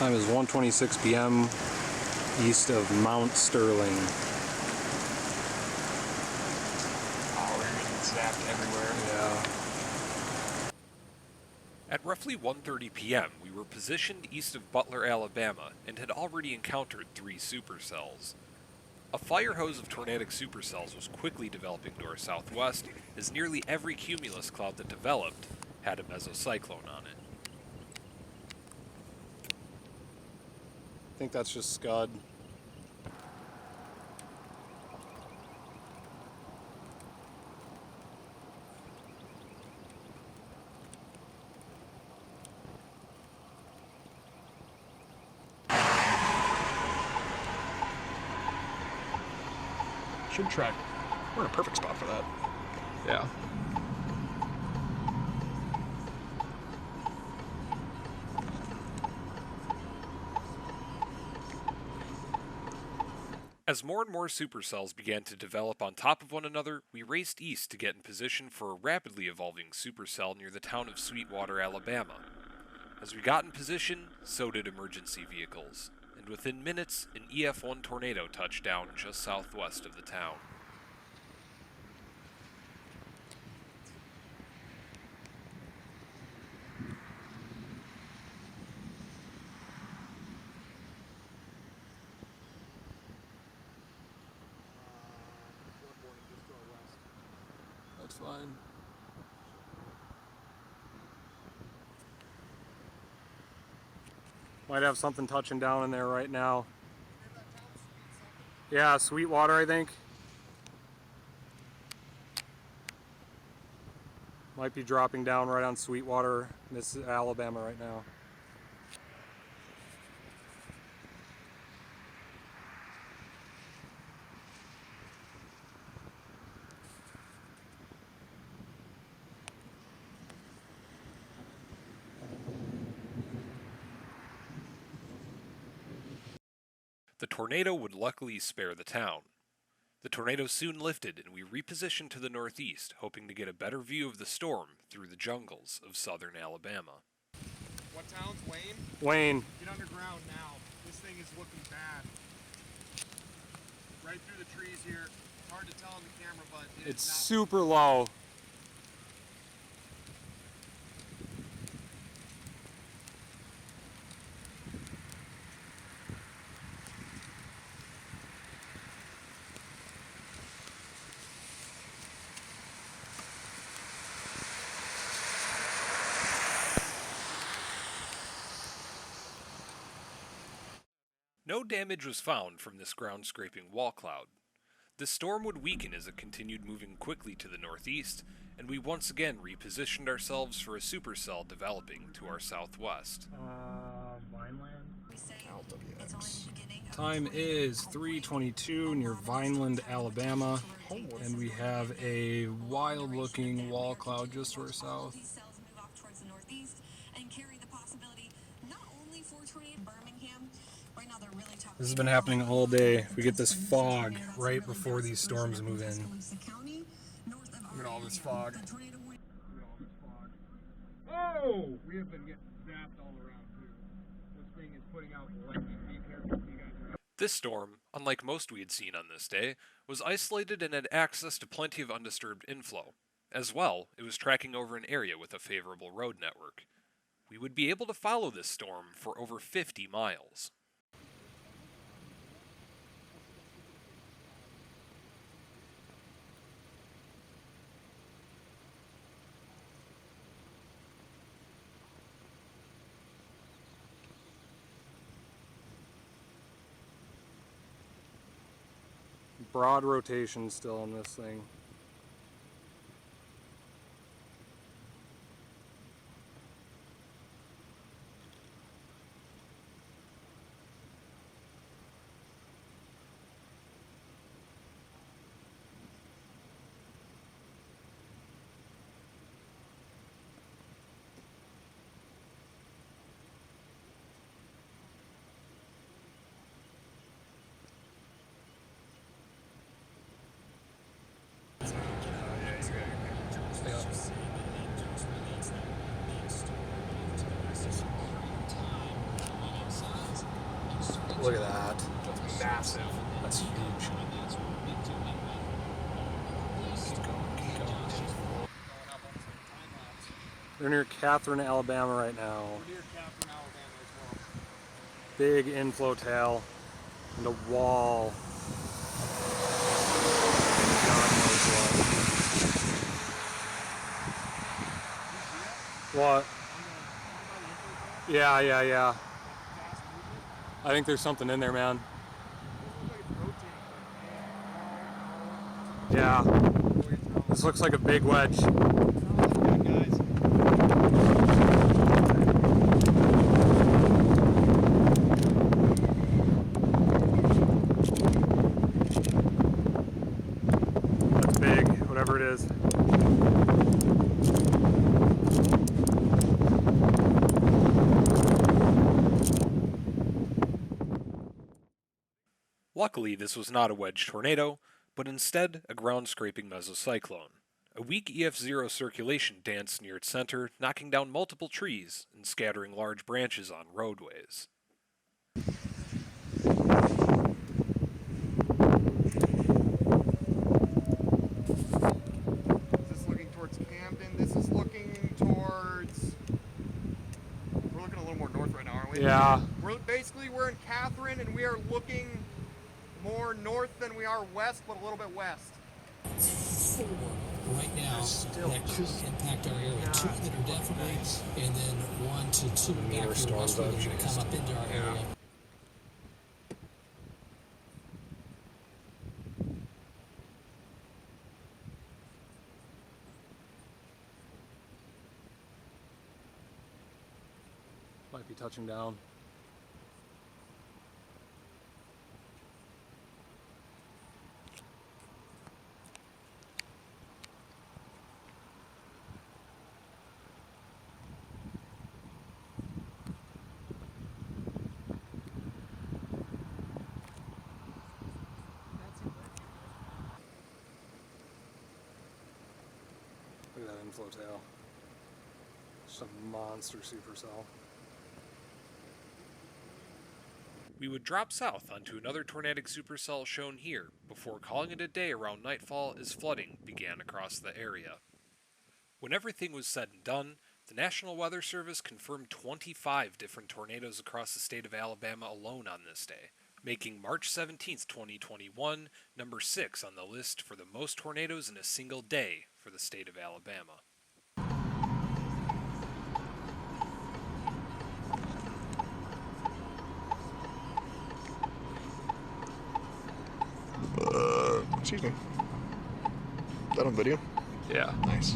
Time is 1:26 p.m. east of Mount Sterling. Oh, we're getting zapped everywhere. Yeah. At roughly 1:30 p.m., we were positioned east of Butler, Alabama, and had already encountered 3 supercells. A fire hose of tornadic supercells was quickly developing to our southwest, as nearly every cumulus cloud that developed had a mesocyclone on it. I think that's just Scud. Should track. We're in a perfect spot for that. Yeah. As more and more supercells began to develop on top of one another, we raced east to get in position for a rapidly evolving supercell near the town of Sweetwater, Alabama. As we got in position, so did emergency vehicles, and within minutes, an EF-1 tornado touched down just southwest of the town. That's fine. Might have something touching down in there right now. Yeah, Sweetwater, I think. Might be dropping down right on Sweetwater, Alabama right now. The tornado would luckily spare the town. The tornado soon lifted, and we repositioned to the northeast, hoping to get a better view of the storm through the jungles of southern Alabama. What town's Wayne? Wayne. Get underground now. This thing is looking bad. Right through the trees here. It's hard to tell on the camera, but It's super low. No damage was found from this ground-scraping wall cloud. The storm would weaken as it continued moving quickly to the northeast, and we once again repositioned ourselves for a supercell developing to our southwest. Vineland. LWX. Time is 3:22 near Vineland, Alabama, and we have a wild-looking wall cloud just to our south. This has been happening all day. We get this fog right before these storms move in. Look at all this fog. Oh! We have been getting zapped all around too. This thing is putting out lightning. Be careful. You guys are out. This storm, unlike most we had seen on this day, was isolated and had access to plenty of undisturbed inflow. As well, it was tracking over an area with a favorable road network. We would be able to follow this storm for over 50 miles. Broad rotation still on this thing. Look at that. That's massive. That's huge. Keep going, keep going. They're near Catherine, Alabama right now. We're near Catherine, Alabama as well. Big inflow tail and a wall. What? Yeah. I think there's something in there, man. Yeah. This looks like a big wedge. That's big, whatever it is. Luckily, this was not a wedge tornado, but instead a ground-scraping mesocyclone. A weak EF0 circulation danced near its center, knocking down multiple trees and scattering large branches on roadways. This is looking towards Camden. This is looking towards... We're looking a little more north right now, aren't we? Yeah. We're in Catherine, and we are looking more north than we are west, but a little bit west. 4 right now that could impact our area. 2 that are definitely, and then 1 to 2 back here west that are going to come up into our area. Might be touching down. Look at that inflow tail. Just a monster supercell. We would drop south onto another tornadic supercell shown here, before calling it a day around nightfall as flooding began across the area. When everything was said and done, the National Weather Service confirmed 25 different tornadoes across the state of Alabama alone on this day, making March 17, 2021, number 6 on the list for the most tornadoes in a single day for the state of Alabama. Excuse me. Is that on video? Yeah. Nice.